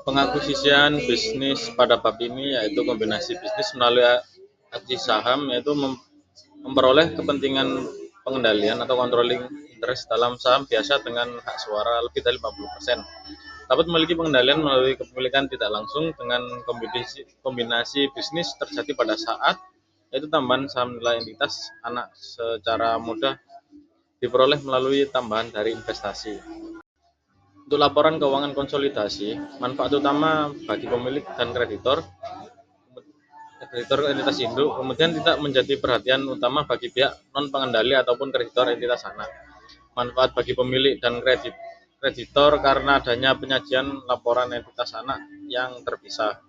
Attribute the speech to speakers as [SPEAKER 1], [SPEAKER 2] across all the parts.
[SPEAKER 1] Pengakuisisian bisnis pada bab ini yaitu kombinasi bisnis melalui akuisisi saham, yaitu memperoleh kepentingan pengendalian atau controlling interest dalam saham biasa dengan hak suara lebih dari 50%. Dapat memiliki pengendalian melalui kepemilikan tidak langsung dengan kombinasi bisnis terjadi pada saat yaitu tambahan saham nilai entitas anak secara mudah diperoleh melalui tambahan dari investasi. Untuk laporan keuangan konsolidasi, manfaat utama bagi pemilik dan kreditor entitas induk, kemudian tidak menjadi perhatian utama bagi pihak non-pengendali ataupun kreditor entitas anak. Manfaat bagi pemilik dan kreditor karena adanya penyajian laporan entitas anak yang terpisah.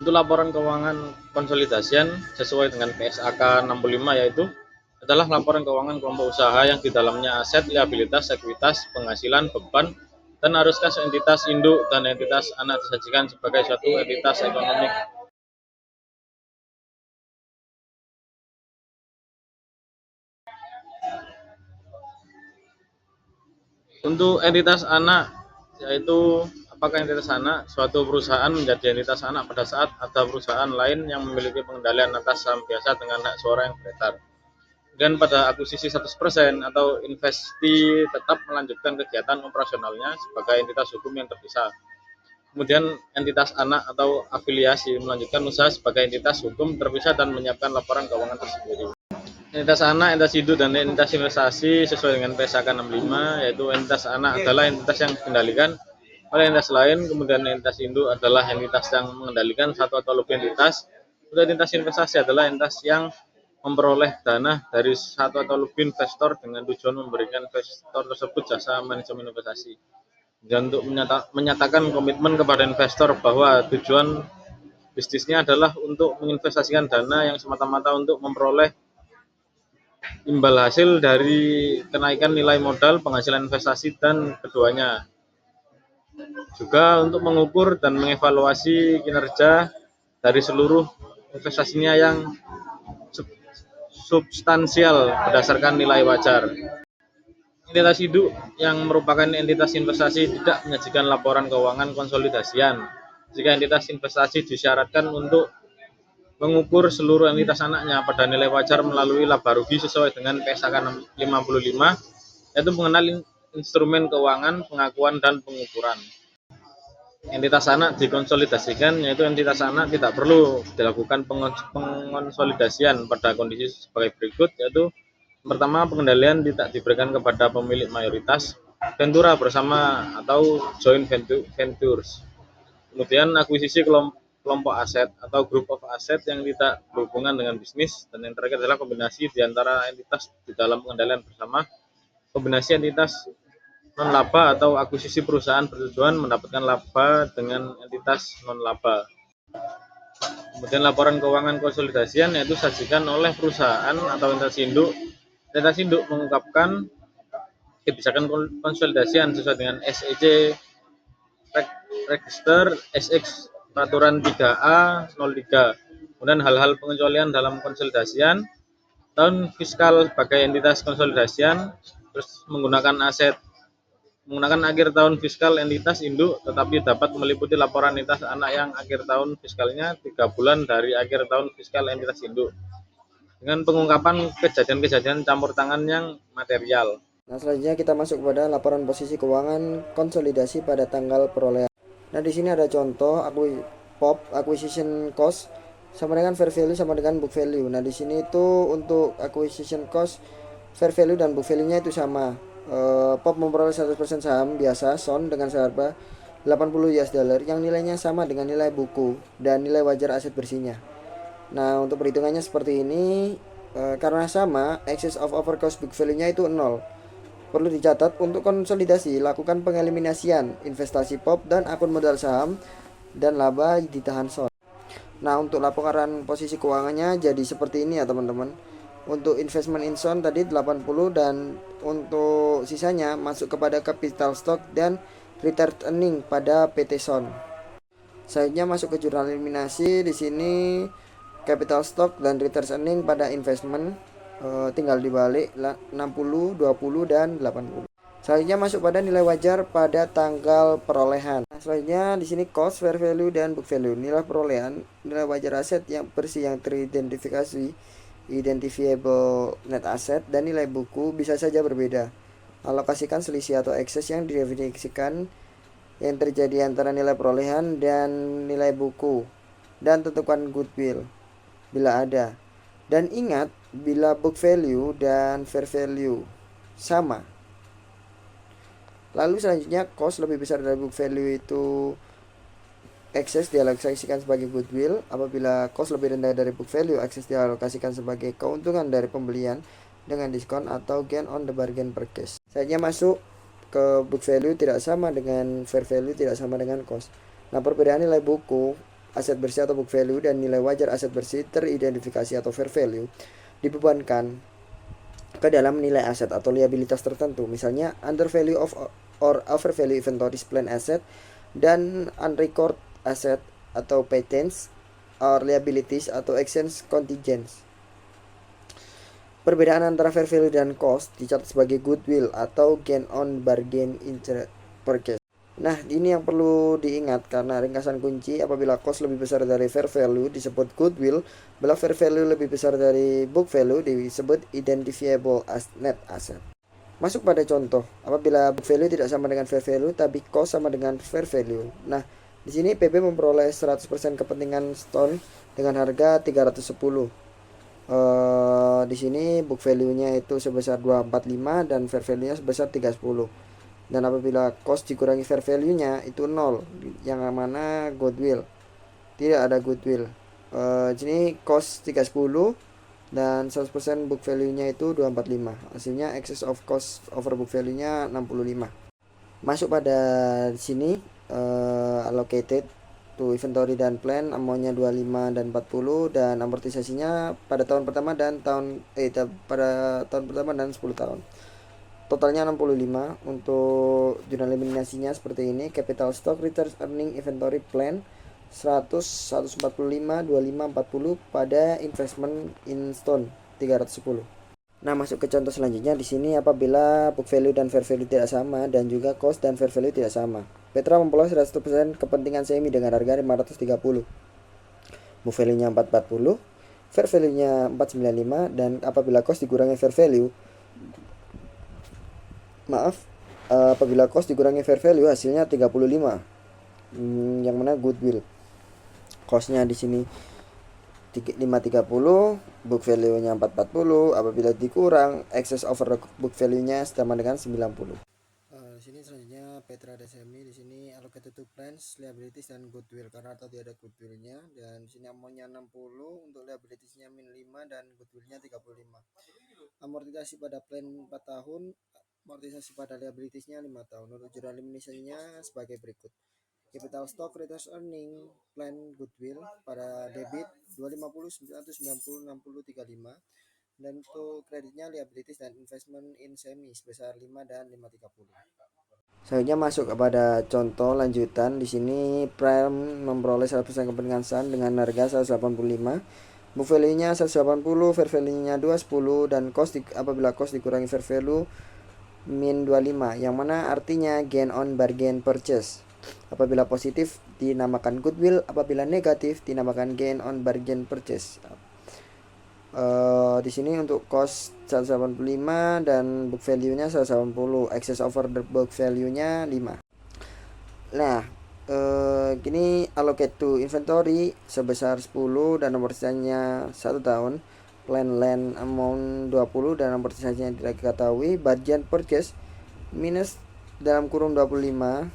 [SPEAKER 1] Untuk laporan keuangan konsolidasian sesuai dengan PSAK 65 yaitu adalah laporan keuangan kelompok usaha yang di dalamnya aset, liabilitas, ekuitas, penghasilan, beban, dan arus kas entitas induk dan entitas anak disajikan sebagai suatu entitas ekonomi. Untuk entitas anak, yaitu apakah entitas anak suatu perusahaan menjadi entitas anak pada saat ada perusahaan lain yang memiliki pengendalian atas saham biasa dengan hak suara yang beredar. Dan pada akuisisi 100% atau investi tetap melanjutkan kegiatan operasionalnya sebagai entitas hukum yang terpisah. Kemudian entitas anak atau afiliasi melanjutkan usaha sebagai entitas hukum terpisah dan menyiapkan laporan keuangan tersendiri. Entitas anak, entitas induk, dan entitas investasi sesuai dengan PSAK 65, yaitu entitas anak adalah entitas yang dikendalikan oleh entitas lain, kemudian entitas induk adalah entitas yang mengendalikan satu atau lebih entitas, untuk entitas investasi adalah entitas yang memperoleh dana dari satu atau lebih investor dengan tujuan memberikan investor tersebut jasa manajemen investasi. Dan untuk menyatakan komitmen kepada investor bahwa tujuan bisnisnya adalah untuk menginvestasikan dana yang semata-mata untuk memperoleh imbal hasil dari kenaikan nilai modal, penghasilan investasi, dan keduanya. Juga untuk mengukur dan mengevaluasi kinerja dari seluruh investasinya yang substansial berdasarkan nilai wajar. Entitas induk yang merupakan entitas investasi tidak menyajikan laporan keuangan konsolidasian. Jika entitas investasi disyaratkan untuk mengukur seluruh entitas anaknya pada nilai wajar melalui laba rugi sesuai dengan PSAK 55, yaitu mengenal instrumen keuangan, pengakuan, dan pengukuran. Entitas anak dikonsolidasikan, yaitu entitas anak tidak perlu dilakukan pengonsolidasian pada kondisi sebagai berikut, yaitu pertama, pengendalian tidak diberikan kepada pemilik mayoritas, ventura bersama atau joint ventures. Kemudian akuisisi kelompok aset atau group of asset yang tidak berhubungan dengan bisnis, dan yang terakhir adalah kombinasi di antara entitas di dalam pengendalian bersama, kombinasi entitas non laba atau akuisisi perusahaan bertujuan mendapatkan laba dengan entitas non laba. Kemudian laporan keuangan konsolidasian yaitu sajikan oleh perusahaan atau entitas induk. Entitas induk mengungkapkan kebijakan konsolidasian sesuai dengan SEC Register SX Peraturan 3A 03. Kemudian hal-hal pengecualian dalam konsolidasian, tahun fiskal sebagai entitas konsolidasian, terus menggunakan akhir tahun fiskal entitas induk, tetapi dapat meliputi laporan entitas anak yang akhir tahun fiskalnya 3 bulan dari akhir tahun fiskal entitas induk, dengan pengungkapan kejadian-kejadian campur tangan yang material.
[SPEAKER 2] Nah, selanjutnya kita masuk kepada laporan posisi keuangan konsolidasi pada tanggal perolehan. Nah, di sini ada contoh acquisition cost sama dengan fair value sama dengan book value. Nah, di sini itu untuk acquisition cost, fair value dan book value-nya itu sama. POP memperoleh 100% saham biasa SON dengan seharga 80 US dollar yang nilainya sama dengan nilai buku dan nilai wajar aset bersihnya. Nah, untuk perhitungannya seperti ini, karena sama, excess of over cost book value-nya itu 0. Perlu dicatat, untuk konsolidasi lakukan pengeliminasian investasi POP dan akun modal saham dan laba ditahan SON. Nah, untuk laporan posisi keuangannya jadi seperti ini ya teman-teman. Untuk investment in SON tadi 80 dan untuk sisanya masuk kepada capital stock dan return earning pada PT SON. Selanjutnya masuk ke jurnal eliminasi. Di sini capital stock dan return earning pada investment tinggal dibalik 60, 20 dan 80. Selanjutnya masuk pada nilai wajar pada tanggal perolehan. Nah, selanjutnya di sini cost, fair value, dan book value. Nilai perolehan, nilai wajar aset yang bersih yang teridentifikasi, identifiable net asset, dan nilai buku bisa saja berbeda. Alokasikan selisih atau ekses yang didefinisikan yang terjadi antara nilai perolehan dan nilai buku, dan tentukan goodwill bila ada. Dan ingat, bila book value dan fair value sama, lalu selanjutnya cost lebih besar dari book value itu excess dialokasikan sebagai goodwill. Apabila cost lebih rendah dari book value, excess dialokasikan sebagai keuntungan dari pembelian dengan diskon atau gain on the bargain purchase. Selanjutnya masuk ke book value tidak sama dengan fair value, tidak sama dengan cost. Nah, perbedaan nilai buku aset bersih atau book value dan nilai wajar aset bersih teridentifikasi atau fair value dibebankan ke dalam nilai aset atau liabilitas tertentu, misalnya under value of or over value inventories plan asset dan unrecord asset atau patents or liabilities atau exchange contingents. Perbedaan antara fair value dan cost dicatat sebagai goodwill atau gain on bargain purchase. Nah, ini yang perlu diingat karena ringkasan kunci apabila cost lebih besar dari fair value disebut goodwill, bila fair value lebih besar dari book value disebut identifiable as net asset. Masuk pada contoh, apabila book value tidak sama dengan fair value tapi cost sama dengan fair value. Nah, di sini PB memperoleh 100% kepentingan Stone dengan harga 310. Di sini book value-nya itu sebesar 245 dan fair value-nya sebesar 310. Dan apabila cost dikurangi fair value-nya itu 0, yang mana goodwill. Tidak ada goodwill. Di sini cost 310 dan 100% book value-nya itu 245. Hasilnya excess of cost over book value-nya 65. Masuk pada sini allocated to inventory dan plan amounnya 25 dan 40 dan amortisasinya pada tahun pertama dan pada tahun pertama dan 10 tahun. Totalnya 65. Untuk jurnal eliminasinya seperti ini. Capital stock, return earning, inventory plan 100, 145, 25, 40 pada investment in stone 310. Nah, masuk ke contoh selanjutnya. Di sini apabila book value dan fair value tidak sama dan juga cost dan fair value tidak sama. Petra memperoleh 100% kepentingan semi dengan harga 530. Book value-nya 440, fair value-nya 495 dan apabila cost dikurangi fair value apabila cost dikurangi fair value hasilnya 35. Yang mana goodwill. Cost-nya di sini 530, book value-nya 440. Apabila dikurang, excess over book value-nya sama dengan 90. Di sini selanjutnya Petra dan Semi. Di sini allocated to plans, liabilities dan goodwill karena tadi ada goodwill-nya. Dan di sini amounnya 60, untuk liabilities-nya min 5 dan goodwill-nya 35. Amortisasi pada plan 4 tahun, amortisasi pada liabilities-nya 5 tahun. Untuk jurnal eliminasinya sebagai berikut. Capital stock, return earning, plan goodwill pada debit 250, 190, 60, 35. Dan untuk kreditnya liabilities dan investment in semi sebesar 5 dan 530. Selanjutnya masuk kepada contoh lanjutan. Di sini Prime memperoleh 100% kepentingan Sun dengan harga 185. Book value-nya 180, fair value-nya 210 dan apabila cost dikurangi fair value min 25, yang mana artinya gain on bargain purchase. Apabila positif dinamakan goodwill, apabila negatif dinamakan gain on bargain purchase. Di sini untuk cost 185 dan book value-nya 180, excess over the book value-nya 5. Nah, gini allocate to inventory sebesar 10 dan amortisasinya 1 tahun. Plan land amount 20 dan amortisasinya tidak diketahui. Bargain purchase minus dalam kurung 25,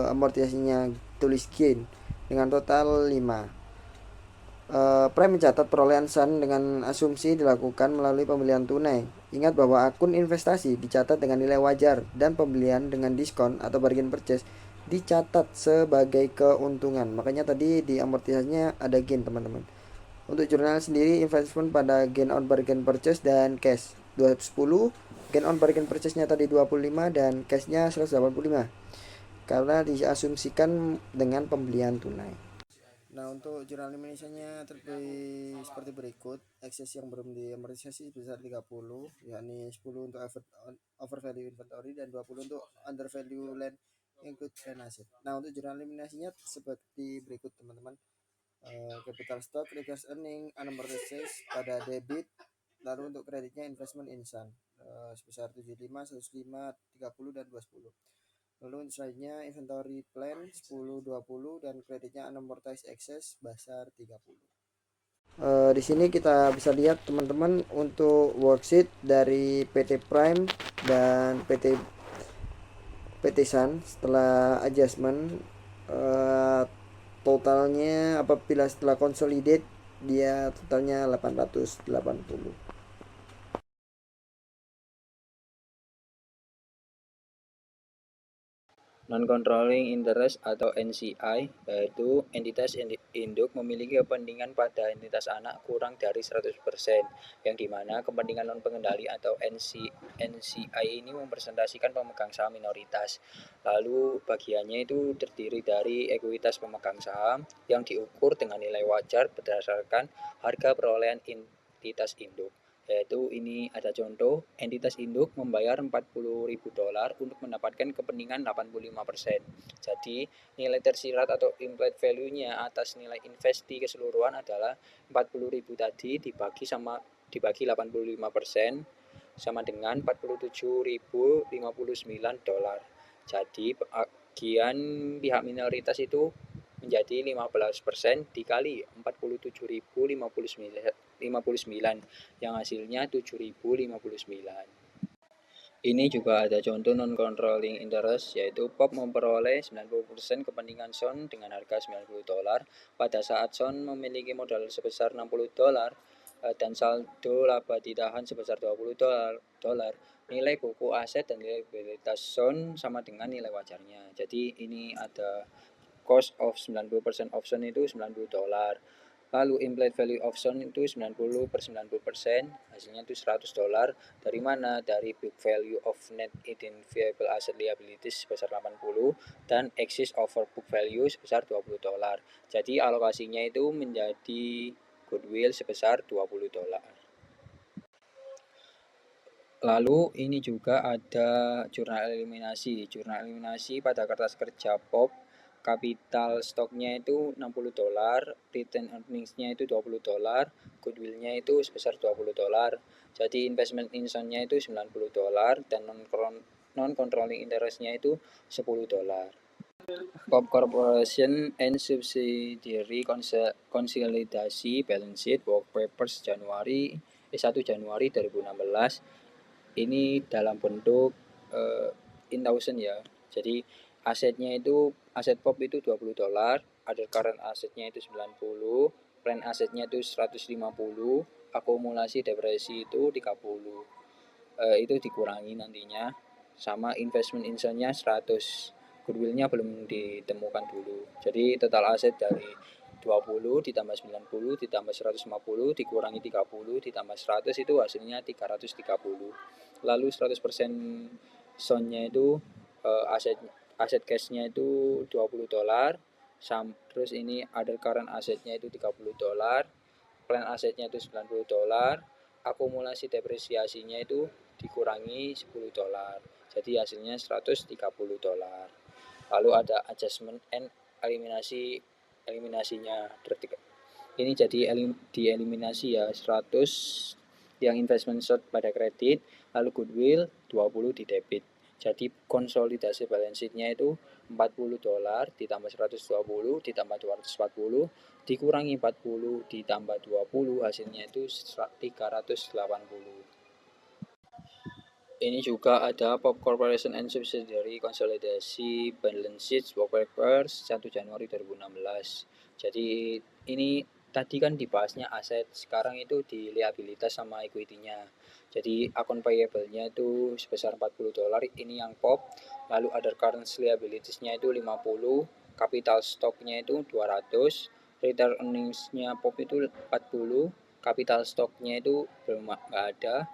[SPEAKER 2] amortisasinya tulis gain dengan total 5. Prime mencatat perolehan Sun dengan asumsi dilakukan melalui pembelian tunai. Ingat bahwa akun investasi dicatat dengan nilai wajar dan pembelian dengan diskon atau bargain purchase dicatat sebagai keuntungan. Makanya tadi di amortisasinya ada gain, teman-teman. Untuk jurnal sendiri investment pada gain on bargain purchase dan cash 210, gain on bargain purchase-nya tadi 25 dan cash-nya 185. Karena diasumsikan dengan pembelian tunai. Nah, untuk jurnal eliminasinya terpilih seperti berikut. Ekses yang belum diamortisasi sebesar 30, yakni 10 untuk over value inventory dan 20 untuk under value land include plan asset. Nah, untuk jurnal eliminasinya seperti berikut, teman-teman. Capital stock, reverse earning, unamortized pada debit. Lalu untuk kreditnya investment in Sun sebesar 75, 105, 30 dan 20. Lalu selanjutnya inventory plan 10, 20 dan kreditnya unamortized excess besar 30. Di sini kita bisa lihat teman-teman untuk worksheet dari PT Prime dan PT Sun setelah adjustment, totalnya apabila setelah consolidate dia totalnya 880.
[SPEAKER 3] Non-controlling interest atau NCI, yaitu entitas induk memiliki kepentingan pada entitas anak kurang dari 100%, yang dimana kepentingan non-pengendali atau NCI ini mempresentasikan pemegang saham minoritas. Lalu bagiannya itu terdiri dari ekuitas pemegang saham yang diukur dengan nilai wajar berdasarkan harga perolehan entitas induk. Yaitu ini ada contoh, entitas induk membayar $40.000 untuk mendapatkan kepentingan 85%. Jadi nilai tersirat atau implied value-nya atas nilai investi keseluruhan adalah 40.000 tadi dibagi 85% sama dengan $47.059. Jadi bagian pihak minoritas itu menjadi 15% dikali 47.059 yang hasilnya 7.059. Ini juga ada contoh non-controlling interest, yaitu POP memperoleh 90% kepentingan Son dengan harga $90 pada saat Son memiliki modal sebesar $60 dan saldo laba ditahan sebesar $20. Nilai buku aset dan nilai liabilitas Son sama dengan nilai wajarnya. Jadi ini ada cost of 90% option itu $90. Lalu implied value option itu 90/90%, hasilnya itu $100. Dari mana? Dari book value of net identifiable asset liabilities sebesar 80 dan excess over book value sebesar $20. Jadi alokasinya itu menjadi goodwill sebesar $20. Lalu ini juga ada jurnal eliminasi. Jurnal eliminasi pada kertas kerja POP, kapital stoknya itu $60, return earnings-nya itu $20, goodwill-nya itu sebesar $20. Jadi investment in Son-nya itu $90 dan non-controlling interest-nya itu $10. POP Corporation and Subsidiary konsolidasi balance sheet work papers 1 Januari 2016. Ini dalam bentuk in thousand ya. Jadi asetnya itu, aset POP itu $20, other current asetnya itu 90, plan asetnya itu 150, akumulasi depresi itu 30. Itu dikurangi nantinya sama investment insennya 100. Goodwill-nya belum ditemukan dulu. Jadi total aset dari 20 ditambah 90 ditambah 150 dikurangi 30 ditambah 100 itu hasilnya 330. Lalu 100% Son-nya itu aset cash-nya itu $20. Terus ini other current asetnya itu $30, plan asetnya itu $90, akumulasi depresiasinya itu dikurangi $10. Jadi hasilnya $130. Lalu ada adjustment and eliminasinya. Ini jadi dieliminasi ya, 100 yang investment short pada kredit, lalu goodwill 20 di debit. Jadi konsolidasi balance sheet-nya itu $40 ditambah 120 ditambah 240 dikurangi 40 ditambah 20 hasilnya itu 380. Ini juga ada POP Corporation and Subsidiary konsolidasi balance sheet work papers 1 Januari 2016. Jadi ini tadi kan dibahasnya aset, sekarang itu di liabilitas sama equity-nya. Jadi akun payable-nya itu sebesar $40, ini yang POP. Lalu other current liabilities-nya itu 50, capital stock-nya itu 200, return earnings-nya POP itu 40, capital stock-nya itu belum nggak ada.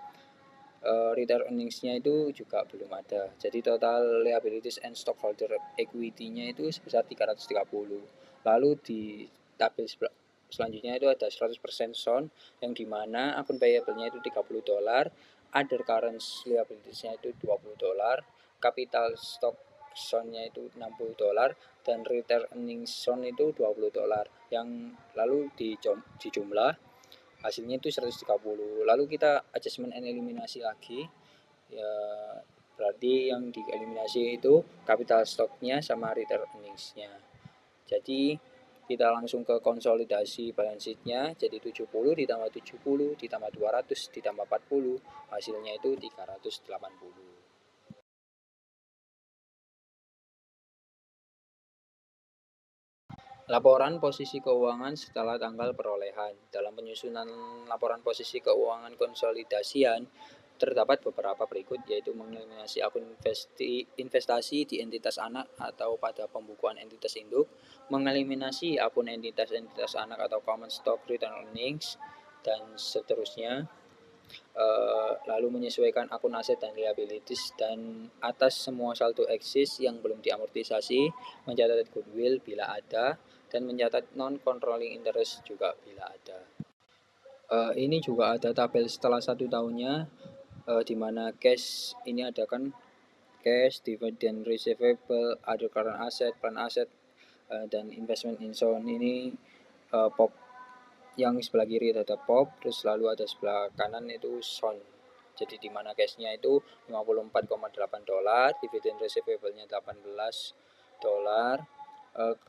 [SPEAKER 3] Return earnings-nya itu juga belum ada. Jadi total liabilities and stockholder equity-nya itu sebesar 330. Lalu di tabel selanjutnya itu ada 100% Son, yang dimana akun payable-nya itu $30, other current liabilities-nya itu $20, capital stock Son-nya itu $60, dan retained earnings Son itu $20, yang lalu dijumlah hasilnya itu 130. Lalu kita adjustment and eliminasi lagi, ya berarti yang dieliminasi itu capital stock-nya sama retained earnings-nya. Jadi kita langsung ke konsolidasi balance sheet-nya, jadi 70 ditambah 70 ditambah 200 ditambah 40, hasilnya itu 380. Laporan posisi keuangan setelah tanggal perolehan. Dalam penyusunan laporan posisi keuangan konsolidasian, terdapat beberapa berikut, yaitu mengeliminasi akun investasi di entitas anak atau pada pembukuan entitas induk, mengeliminasi akun entitas anak atau common stock return earnings, dan seterusnya. Lalu menyesuaikan akun aset dan liabilities, dan atas semua saldo eksis yang belum diamortisasi, mencatat goodwill bila ada, dan mencatat non-controlling interest juga bila ada. Ini juga ada tabel setelah 1 tahunnya, di mana cash ini ada kan cash, dividend receivable, other current asset, plan asset, dan investment in Son. Ini POP yang sebelah kiri ada POP, terus lalu ada sebelah kanan itu Son. Jadi di mana cashnya itu $54,8, dividend receivable-nya $18,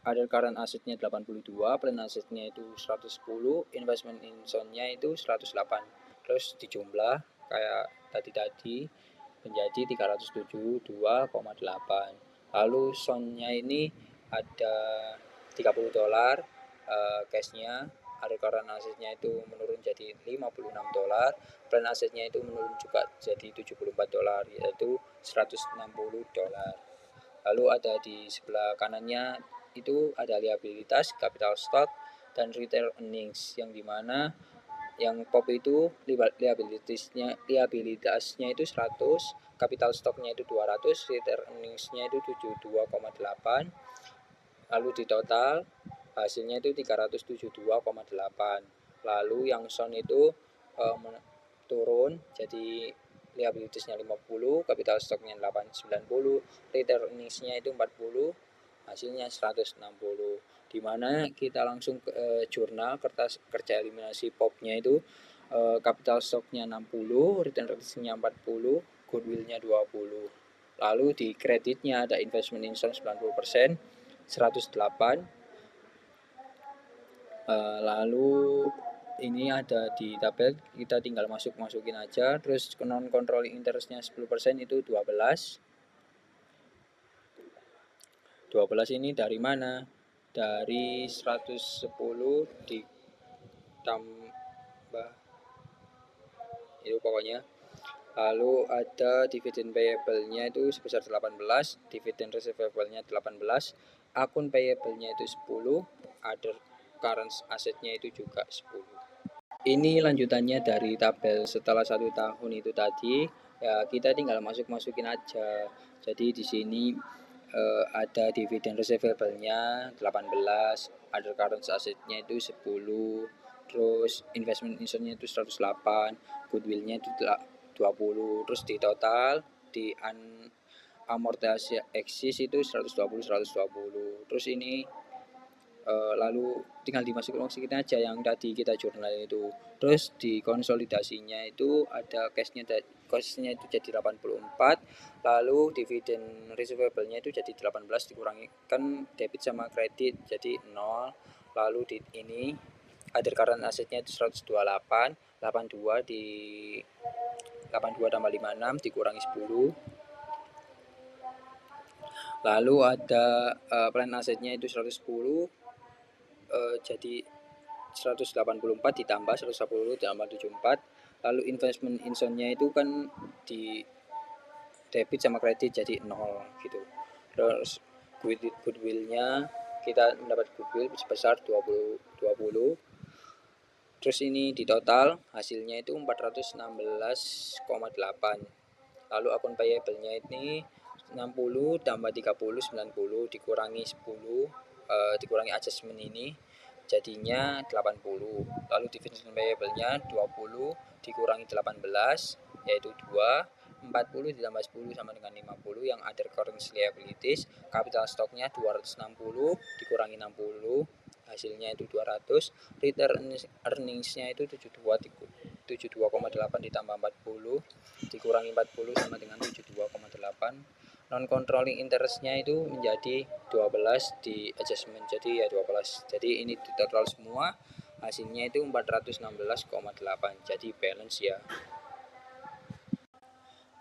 [SPEAKER 3] other current asset-nya 82, plan asset-nya itu 110, investment in Son-nya itu 108. Terus dijumlah kayak tadi menjadi 372,8. Lalu Son-nya ini ada $30, cash-nya, other current asset-nya itu menurun jadi $56, plan asset-nya itu menurun juga jadi $74, yaitu $160. Lalu ada di sebelah kanannya itu ada liabilitas, capital stock, dan retained earnings, yang dimana yang POP itu liabilitasnya itu 100, capital stocknya itu 200, retained earningsnya itu 72,8, lalu di total hasilnya itu 372,8. Lalu yang Son itu turun jadi liabilitasnya 50, capital stocknya 90, retained earningsnya itu 40, hasilnya 160. Dimana kita langsung ke jurnal kertas kerja eliminasi POP-nya itu, capital stock-nya 60, retained earningsnya 40, goodwill-nya 20. Lalu di kreditnya ada investment in Son 90%, 108. Lalu ini ada di tabel, kita tinggal masukin aja. Terus non controlling interestnya 10% itu 12. 12 ini dari mana? Dari 110 ditambah itu pokoknya. Lalu ada dividend payable-nya itu sebesar 18, dividend receivable-nya 18, akun payable-nya itu 10, other current asset-nya itu juga 10. Ini lanjutannya dari tabel setelah 1 tahun itu tadi, ya kita tinggal masukin aja. Jadi di sini ada dividend receivable-nya 18, other current asset-nya itu 10, terus investment in Son-nya itu 108, goodwill-nya itu 20, terus di total di amortisasi eksis itu 120. Terus ini lalu tinggal dimasukin aja yang tadi kita jurnal itu. Terus di konsolidasinya itu ada cashnya itu jadi 84, lalu dividen receivable-nya itu jadi 18, dikurangi kan debit sama kredit jadi 0, lalu di ini other current asset-nya itu 128, 82 tambah 56 dikurangi 10. Lalu ada plan asset-nya itu 110, jadi 184 ditambah 110 ditambah 74. Lalu investment in Son-nya itu kan di debit sama kredit jadi 0 gitu. Terus goodwill-nya kita mendapat goodwill sebesar 20. Terus ini di total hasilnya itu 416,8. Lalu akun payable-nya ini 60 tambah 30 90 dikurangi 10, dikurangi adjustment ini jadinya 80. Lalu differential variable-nya 20 dikurangi 18 yaitu 2, 40 ditambah 10 sama dengan 50 yang other current liabilities, capital stock-nya 260 dikurangi 60 hasilnya itu 200, return earnings-nya itu 72,8 ditambah 40 dikurangi 40 sama dengan 72,8. Non controlling interest-nya itu menjadi 12 di adjustment, jadi ya 12. Jadi ini total semua hasilnya itu 416,8. Jadi balance ya.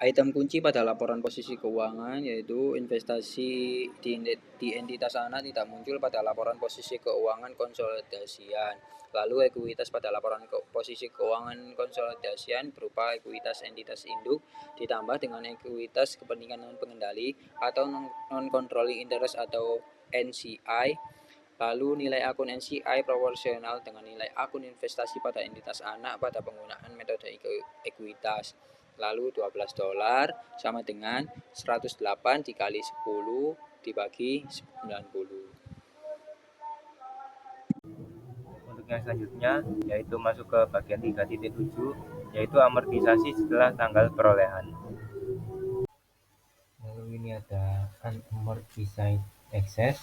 [SPEAKER 3] Item kunci pada laporan posisi keuangan yaitu investasi di entitas anak tidak muncul pada laporan posisi keuangan konsolidasian. Lalu ekuitas pada laporan posisi keuangan konsolidasian berupa ekuitas entitas induk ditambah dengan ekuitas kepentingan non pengendali atau non controlling interest atau NCI. Lalu nilai akun NCI proporsional dengan nilai akun investasi pada entitas anak pada penggunaan metode ekuitas. Lalu $12 sama dengan 108 dikali 10 dibagi 90.
[SPEAKER 4] Untuk yang selanjutnya yaitu masuk ke bagian 3.7 yaitu amortisasi setelah tanggal perolehan. Lalu ini ada unamortized excess.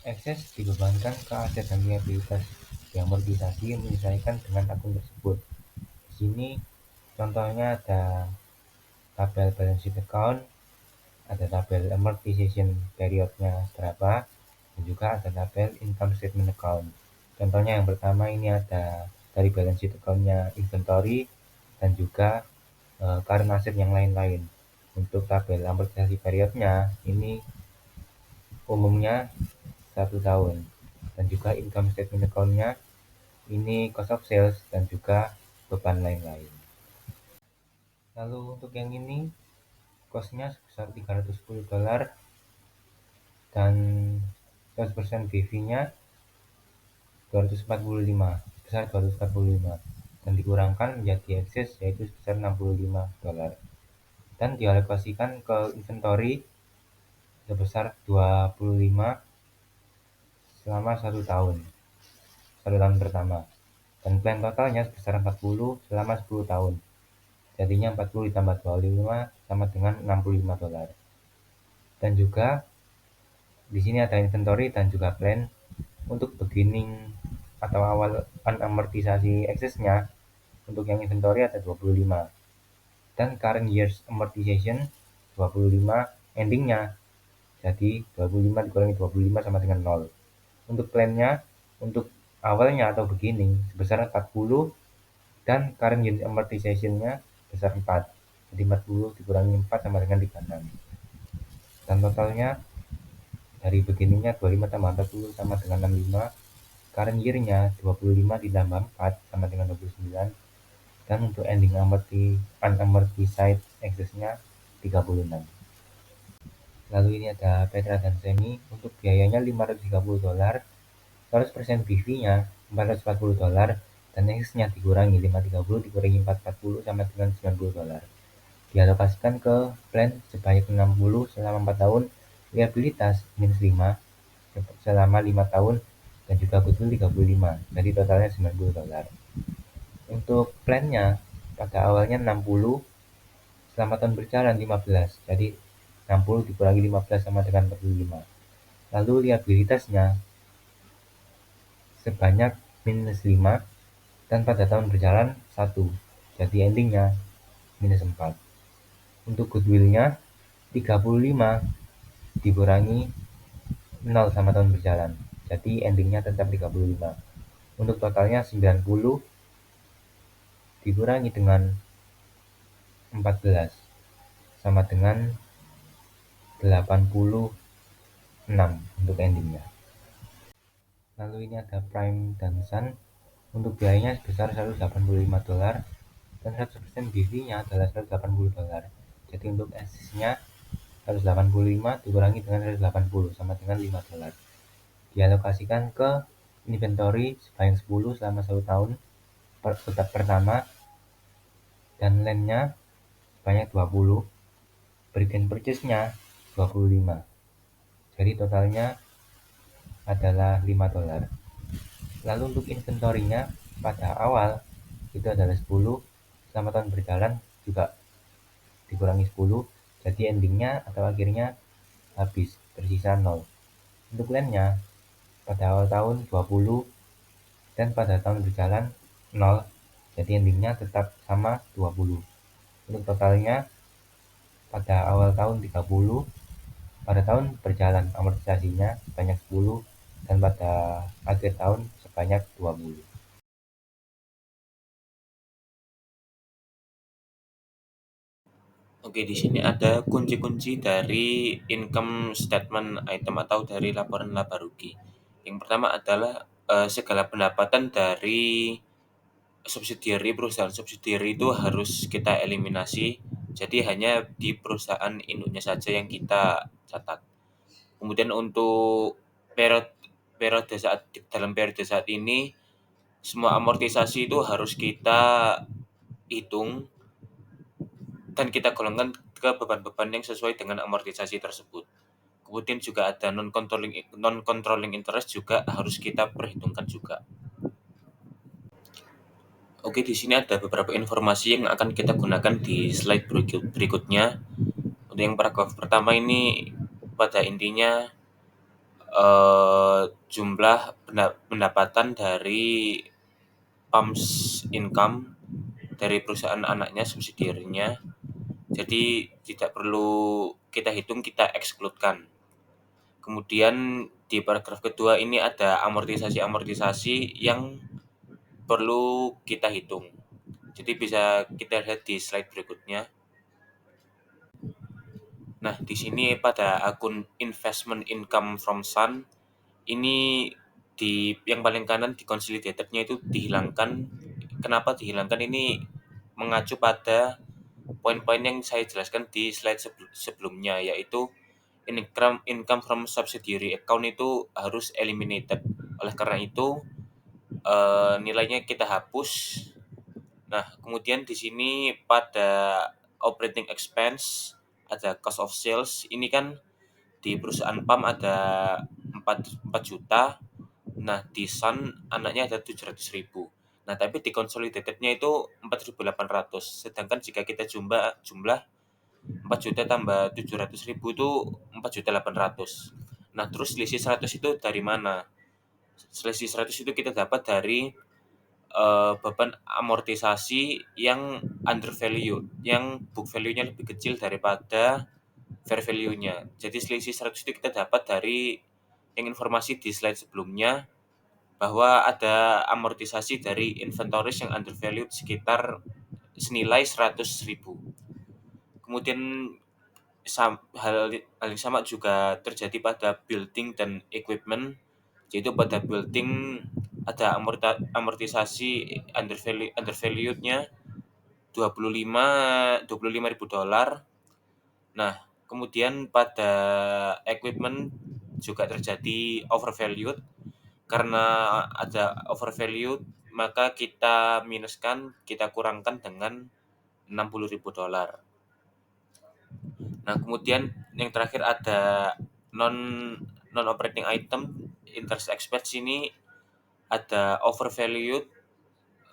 [SPEAKER 4] Excess dibebankan ke aset dan liabilitas diamortisasi menyesuaikan dengan akun tersebut. Di sini contohnya ada tabel balance sheet account, ada tabel amortization periodnya berapa, dan juga ada tabel income statement account. Contohnya yang pertama ini ada dari balance sheet account-nya inventory dan juga current asset yang lain-lain. Untuk tabel amortisasi periodnya ini umumnya 1 tahun, dan juga income statement account-nya ini cost of sales dan juga beban lain-lain. Lalu untuk yang ini cost-nya sebesar $310 dan 100% BV-nya 245, sebesar 245 dan dikurangkan menjadi excess yaitu sebesar $65 dan dialokasikan ke inventory sebesar 25 selama 1 tahun pertama, dan plan totalnya sebesar 40 selama 10 tahun. Jadinya 40 ditambah 25 sama dengan $65. Dan juga di sini ada inventory dan juga plan. Untuk beginning atau awal amortisasi excess-nya untuk yang inventory ada 25 dan current years amortization 25, endingnya jadi 25 dikurangi 25 sama dengan 0. Untuk plan-nya untuk awalnya atau beginning sebesar 40 dan current years amortization-nya besar 4, jadi 40 dikurangi 4 sama dengan 36, dan totalnya dari beginningnya 25 tambah 40 sama dengan 65, current year-nya 25 ditambah 4 sama dengan 29, dan untuk ending unamortized excess-nya 36. Lalu ini ada Petra dan Semi, untuk biayanya $530, 100% BV-nya $440, dan excess-nya dikurangi 530 dikurangi 440 sama dengan $90. Dialokasikan ke plan sebanyak 60 selama 4 tahun, liabilitas minus 5 selama 5 tahun, dan juga goodwill 35, jadi totalnya $90. Untuk plan-nya pada awalnya 60, selama tahun berjalan 15, jadi 60 dikurangi 15 sama dengan 45. Lalu liabilitasnya sebanyak minus 5 dan pada tahun berjalan 1, jadi endingnya minus 4. Untuk goodwill-nya 35 dikurangi 0 sama tahun berjalan, jadi endingnya tetap 35. Untuk totalnya 90 dikurangi dengan 14 sama dengan 86 untuk endingnya. Lalu ini ada Prime dan Sun, untuk biayanya sebesar $185 dan 100% BV-nya adalah $180. Jadi untuk assets-nya 185 dikurangi dengan 180 sama dengan $5. Dialokasikan ke inventory sebanyak 10 selama 1 tahun pertama, dan land-nya sebanyak 20, break-in purchase-nya 25. Jadi totalnya adalah $5. Lalu untuk inventorinya pada awal itu adalah 10, selama tahun berjalan juga dikurangi 10, jadi endingnya atau akhirnya habis, tersisa 0. Untuk landnya pada awal tahun 20 dan pada tahun berjalan 0, jadi endingnya tetap sama 20. Untuk totalnya pada awal tahun 30, pada tahun berjalan amortisasinya sebanyak 10, dan pada akhir tahun sebanyak 20.
[SPEAKER 5] Oke, di sini ada kunci-kunci dari income statement item atau dari laporan laba rugi. Yang pertama adalah segala pendapatan dari subsidiary, perusahaan subsidiary itu harus kita eliminasi. Jadi hanya di perusahaan induknya saja yang kita catat. Kemudian untuk periode periode dalam periode saat ini semua amortisasi itu harus kita hitung dan kita golongkan ke beban-beban yang sesuai dengan amortisasi tersebut. Kemudian juga ada non controlling interest juga harus kita perhitungkan juga. Oke, di sini ada beberapa informasi yang akan kita gunakan di slide berikutnya. Untuk yang paragraf pertama ini pada intinya jumlah pendapatan dari pumps income dari perusahaan anaknya subsidiarinya. Jadi tidak perlu kita hitung, kita exclude-kan. Kemudian di paragraf kedua ini ada amortisasi-amortisasi yang perlu kita hitung. Jadi bisa kita lihat di slide berikutnya. Nah, di sini pada akun investment income from Sun ini di yang paling kanan di consolidated-nya itu dihilangkan. Kenapa dihilangkan? Ini mengacu pada poin-poin yang saya jelaskan di slide sebelumnya, yaitu income from subsidiary account itu harus eliminated. Oleh karena itu nilainya kita hapus. Nah, kemudian di sini pada operating expense ada cost of sales. Ini kan di perusahaan PAM ada 4 juta. Nah, di Sun anaknya ada 700.000. Nah, tapi di consolidated-nya itu 4.800. Sedangkan jika kita jumlah 4 juta tambah 700.000 itu 4.800. Nah, terus selisih 100 itu dari mana? Selisih 100 itu kita dapat dari beban amortisasi yang under value, yang book value-nya lebih kecil daripada fair value-nya. Jadi selisih 100 itu kita dapat dari yang informasi di slide sebelumnya, bahwa ada amortisasi dari inventories yang under value sekitar senilai 100.000. Kemudian hal yang sama juga terjadi pada building dan equipment, yaitu pada building ada amortisasi under value-nya 25 ribu dolar. Nah, kemudian pada equipment juga terjadi overvalued. Karena ada overvalued, maka kita minuskan, kita kurangkan dengan 60 ribu dolar. Nah, kemudian yang terakhir ada non operating item interest expense. Ini ada overvalued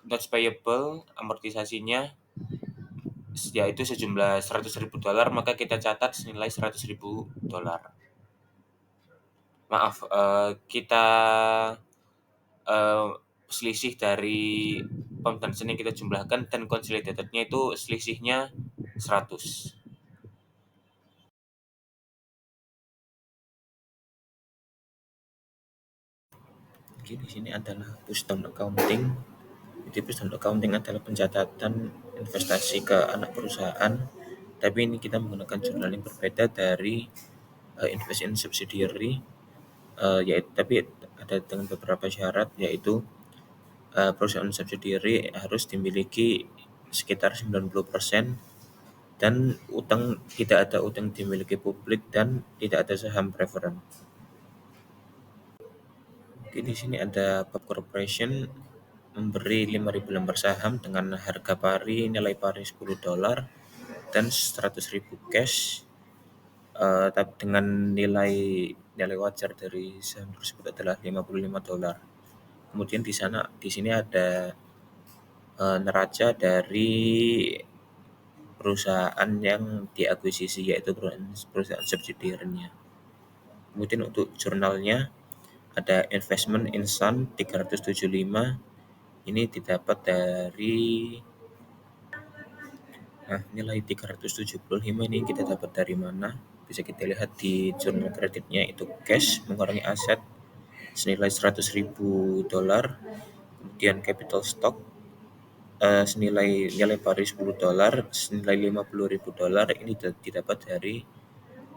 [SPEAKER 5] notes payable, amortisasinya yaitu sejumlah 100.000 dolar, maka kita catat senilai 100.000 dolar. Maaf, kita selisih dari pembahasan yang kita jumlahkan dan consolidated-nya itu selisihnya 100. Oke, di sini adalah push down accounting. Jadi push down accounting adalah pencatatan investasi ke anak perusahaan, tapi ini kita menggunakan jurnal yang berbeda dari investment subsidiary, yaitu tapi ada dengan beberapa syarat, yaitu perusahaan subsidiary harus dimiliki sekitar 90% dan tidak ada utang dimiliki publik dan tidak ada saham preferen. Oke, di sini ada Pub Corporation memberi 5.000 lembar saham dengan harga pari, nilai pari 10 dolar dan 100.000 cash, tapi dengan nilai wajar dari saham tersebut adalah 55 dolar. Kemudian di sini ada neraca dari perusahaan yang diakuisisi, yaitu perusahaan subsidiarnya. Kemudian untuk jurnalnya ada investment in Sun 375, ini didapat dari nilai 375 ini kita dapat dari mana? Bisa kita lihat di jurnal kreditnya, itu cash mengurangi aset senilai 100.000 dolar, kemudian capital stock senilai nilai pari 10 dolar senilai 50.000 dolar, ini didapat dari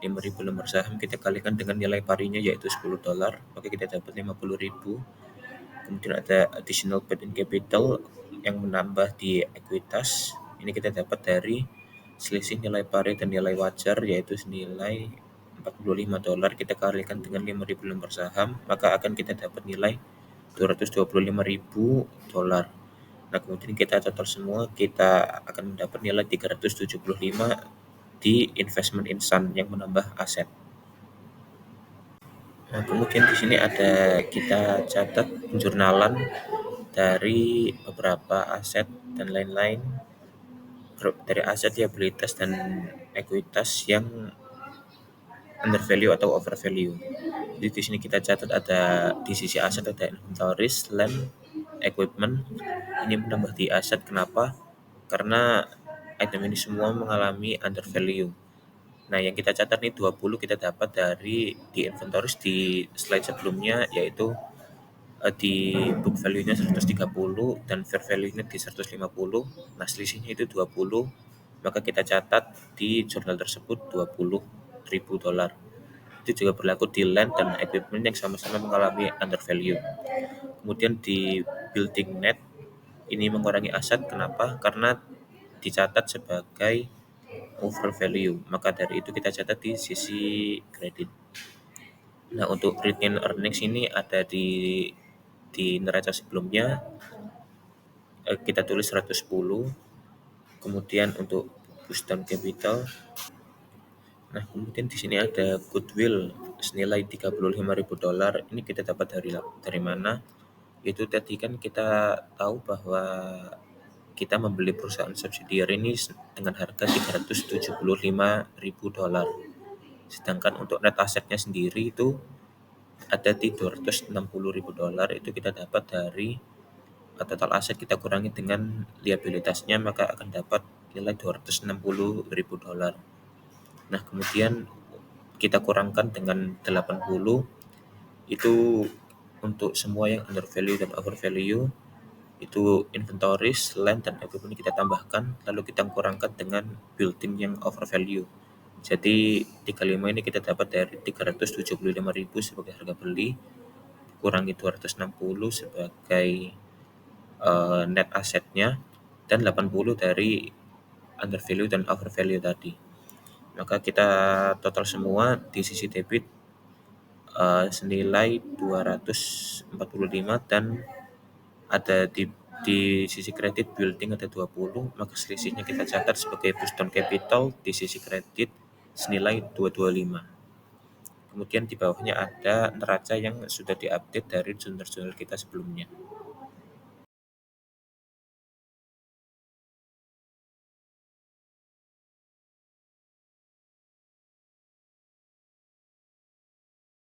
[SPEAKER 5] 5.000 lembar saham, kita kalikan dengan nilai parinya yaitu 10 dolar, maka kita dapat 50.000. Kemudian ada additional paid in capital yang menambah di ekuitas, ini kita dapat dari selisih nilai pari dan nilai wajar yaitu senilai 45 dolar, kita kalikan dengan 5.000 lembar saham, maka akan kita dapat nilai 225.000 dolar. Nah, kemudian kita total semua, kita akan mendapat nilai 375 di investment in Sun yang menambah aset. Nah, kemudian di sini ada kita catat jurnalan dari beberapa aset dan lain-lain, dari aset, liabilitas, dan ekuitas yang under value atau over value. Jadi di sini kita catat ada di sisi aset ada inventories, land, equipment. Ini menambah di aset. Kenapa? Karena item ini semua mengalami under value. Nah, yang kita catat nih 20 kita dapat dari di inventories di slide sebelumnya, yaitu di book value-nya 130 dan fair value-nya di 150. Nah, selisihnya itu 20, maka kita catat di jurnal tersebut 20.000 dolar. Itu juga berlaku di land dan equipment yang sama-sama mengalami under value. Kemudian di building net ini mengurangi aset. Kenapa? Karena dicatat sebagai over value, maka dari itu kita catat di sisi kredit. Nah, untuk retained earnings ini ada di neraca sebelumnya, kita tulis 110. Kemudian untuk boost down capital, nah kemudian di sini ada goodwill senilai 35.000 dolar. Ini kita dapat dari mana? Itu tadi kan kita tahu bahwa kita membeli perusahaan subsidiary ini dengan harga 375.000 dolar. Sedangkan untuk net asetnya sendiri itu ada di 260.000 dolar. Itu kita dapat dari total aset kita kurangi dengan liabilitasnya, maka akan dapat nilai 260.000 dolar. Nah, kemudian kita kurangkan dengan 80, itu untuk semua yang under value dan over value, itu inventories, land, dan equipment kita tambahkan, lalu kita kurangkan dengan building yang over value. Jadi 35 ini kita dapat dari 375.000 sebagai harga beli, kurangi 260 sebagai net asetnya, dan 80 dari under value dan over value tadi. Maka kita total semua di sisi debit senilai 245, dan ada di sisi kredit building ada 20, maka selisihnya kita catat sebagai boost down capital di sisi kredit senilai 225. Kemudian di bawahnya ada neraca yang sudah diupdate dari jurnal-jurnal kita sebelumnya.